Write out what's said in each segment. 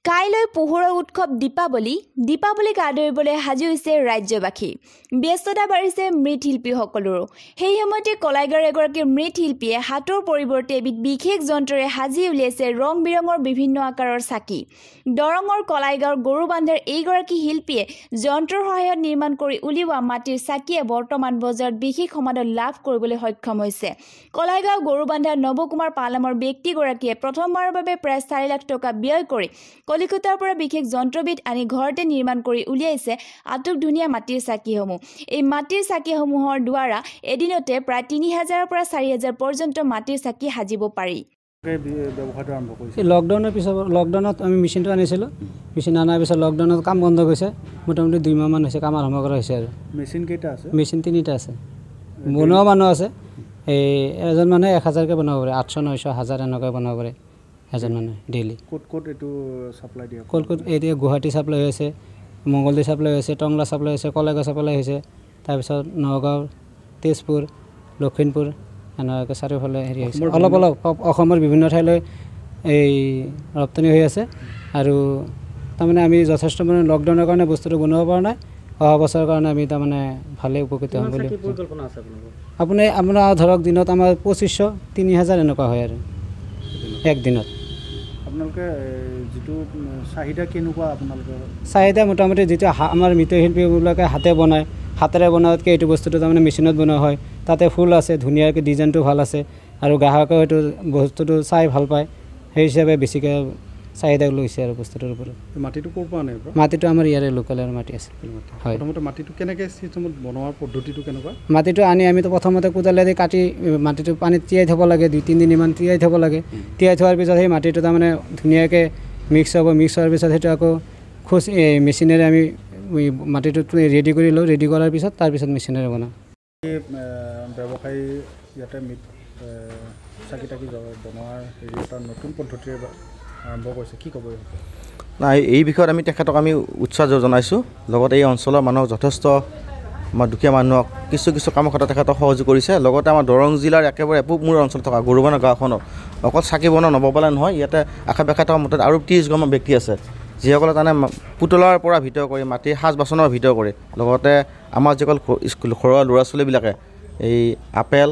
কাইলৈ পোহৰৰ উৎসৱ দীপাৱলীক আদৰিবলৈ সাজু হৈছে ৰাজ্যবাসী। ব্যস্ততা বাঢ়িছে মৃৎশিল্পীসকলৰো। সেই সময়তে কলাইগাঁৱৰ এগৰাকী মৃৎশিল্পীয়ে হাতৰ পৰিৱৰ্তে এবিধ বিশেষ যন্ত্ৰৰে সাজি উলিয়াইছে ৰং বিৰঙৰ বিভিন্ন আকাৰৰ চাকি। দৰঙৰ কলাইগাঁৱৰ গৰুবান্ধাৰ এইগৰাকী শিল্পীয়ে যন্ত্ৰৰ সহায়ত নিৰ্মাণ কৰি উলিওৱা মাটিৰ চাকিয়ে বৰ্তমান বজাৰত বিশেষ সমাদৰ লাভ কৰিবলৈ সক্ষম হৈছে। কলাইগাঁও গৰুবান্ধাৰ নৱকুমাৰ পাল নামৰ ব্যক্তিগৰাকীয়ে প্ৰথমবাৰৰ বাবে প্ৰায় 4 লাখ টকা ব্যয় কৰি কলিকতাৰ পৰা বিশেষ যন্ত্ৰবিধ আনি ঘৰতে নিৰ্মাণ কৰি উলিয়াইছে আটক ধুনীয়া মাটিৰ চাকিসমূহ। এই মাটিৰ চাকিসমূহৰ দ্বাৰা এদিনতে প্ৰায় 3000ৰ পৰা 4000 পৰ্যন্ত মাটিৰ চাকি সাজিব পাৰি। লকডাউনত আমি মেচিনটো আনিছিলোঁ। মেচিন অনাৰ পিছত লকডাউনত কাম বন্ধ গৈছে। মোটামুটি 2 মাহমান হৈছে কাম আৰম্ভ কৰা হৈছে। আৰু মেচিন কেইটা আছে? মেচিন 3টা আছে। বনোৱা মানুহ আছে। এই এজন মানুহে 1000কে বনাব পাৰে, 800 900 1000 এনেকৈ বনাব পাৰে এজন মানুহে ডেইলি। ক'ত এইটো সাপ্লাই দিয়ে? ক'ত এতিয়া গুৱাহাটী চাপ্লাই হৈছে, মংগলদৈ চাপ্লাই হৈছে, টংলা চাপ্লাই হৈছে, কলাইগাঁও চাপ্লাই হৈছে, তাৰপিছত নগাঁও, তেজপুৰ, লখিমপুৰ এনেকৈ চাৰিওফালে হেৰি হৈছে। অলপ অসমৰ বিভিন্ন ঠাইলৈ এই ৰপ্তানি হৈ আছে। আৰু তাৰমানে আমি যথেষ্ট মানে লকডাউনৰ কাৰণে বস্তুটো বনাব পৰা নাই। অহা বছৰৰ কাৰণে আমি তাৰমানে ভালেই উপকৃত হ'ম বুলি আপোনাৰ ধৰক দিনত আমাৰ 2500 3000 এনেকুৱা হয় আৰু একদিনত। আপোনালোকে যিটো চাহিদা কেনেকুৱা আপোনালোকৰ? চাহিদা মোটামুটি যিটো আমাৰ মৃৎশিল্পীবিলাকে হাতেৰে বনোৱাতকৈ এইটো বস্তুটো তাৰমানে মেচিনত বনোৱা হয়। তাতে ফুল আছে, ধুনীয়াকৈ ডিজাইনটো ভাল আছে আৰু গ্ৰাহকে হয়তো বস্তুটো চাই ভাল পায়। সেই হিচাপে বেছিকৈ চাহিদা লৈছে আৰু বস্তুটোৰ ওপৰত। মাটিটো ক'ৰ পৰা আনে? মাটিটো আমাৰ ইয়াৰে লোকেলৰ মাটি আছে। হয়। প্ৰথমতে মাটিটো কেনেকৈ চিষ্টেমত বনোৱাৰ পদ্ধতিটো কেনেকুৱা? মাটিটো আনি আমিতো প্ৰথমতে কোদালেদি কাটি মাটিটো পানীত তিয়াই থ'ব লাগে, 2-3 দিনমান তিয়াই থ'ব লাগে। তিয়াই থোৱাৰ পিছত সেই মাটিটো তাৰমানে ধুনীয়াকৈ মিক্স হ'ব। মিক্স হোৱাৰ পিছত সেইটো আকৌ মেচিনেৰে আমি মাটিটো ৰেডি কৰি লওঁ। ৰেডি কৰাৰ পিছত তাৰপিছত মেচিনেৰে বনাওঁ। এই ব্যৱসায়ী ইয়াতে চাকি তাকি বনোৱাৰ হেৰি এটা নতুন পদ্ধতিৰে আৰম্ভ কৰিছে, কি ক'ব? নাই, এই বিষয়ত আমি তেখেতক আমি উৎসাহ জনাইছোঁ। লগতে এই অঞ্চলৰ মানুহক যথেষ্ট আমাৰ দুখীয়া মানুহক কিছু কামৰ ক্ষেত্ৰত তেখেতক সহযোগ কৰিছে। লগতে আমাৰ দৰং জিলাৰ একেবাৰে পূব-মূৰ অঞ্চলত থকা গৰুবান্ধা গাঁওখনত অকল চাকি বনোৱা নবপালে নহয়, ইয়াতে আশে পাশে থকা মুঠতে আৰু 30 ঘৰমান ব্যক্তি আছে যিসকলে তাৰমানে পুতলাৰ পৰা ভিতৰ কৰি মাটিৰ সাজ বাচনৰ ভিতৰ কৰি, লগতে আমাৰ যিসকল ঘৰুৱা ল'ৰা ছোৱালীবিলাকে এই আপেল,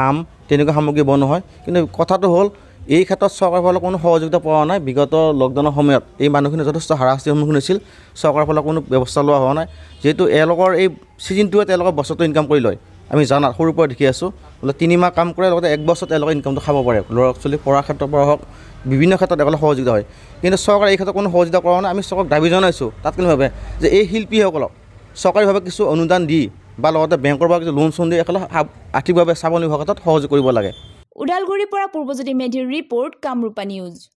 আম তেনেকুৱা সামগ্ৰী বনোৱা হয়। কিন্তু কথাটো হ'ল এই ক্ষেত্ৰত চৰকাৰৰ ফালৰ কোনো সহযোগিতা পোৱা নাই। বিগত লকডাউনৰ সময়ত এই মানুহখিনি যথেষ্ট হাৰাশাস্তিৰ সন্মুখীন হৈছিল। চৰকাৰৰ ফালৰ কোনো ব্যৱস্থা লোৱা হোৱা নাই। যিহেতু এওঁলোকৰ এই ছিজনটোৱে তেওঁলোকৰ বছৰটো ইনকাম কৰি লয়। আমি জানাত সৰুৰ পৰা দেখি আছোঁ, বোলে 3 মাহ কাম কৰে, লগতে 1 বছৰত তেওঁলোকে ইনকামটো খাব পাৰে। ল'ৰা ছোৱালী পঢ়াৰ ক্ষেত্ৰৰ পৰা হওক, বিভিন্ন ক্ষেত্ৰত তেওঁলোকে সহযোগিতা হয়। কিন্তু চৰকাৰে এই ক্ষেত্ৰত কোনো সহযোগিতা কৰা নাই। আমি চৰকাৰক দাবী জনাইছোঁ তাৎক্ষণিকভাৱে যে এই শিল্পীসকলক চৰকাৰীভাৱে কিছু অনুদান দি বা লগতে বেংকৰ পৰা কিছু লোন দি একেলগে আৰ্থিকভাৱে স্বাৱলম্বী হোৱাৰ ক্ষেত্ৰত সহযোগ কৰিব লাগে। ওদালগুৰিৰ পৰা পূৰ্বজ্যোতি মেধিৰ ৰিপৰ্ট, কামৰূপা নিউজ।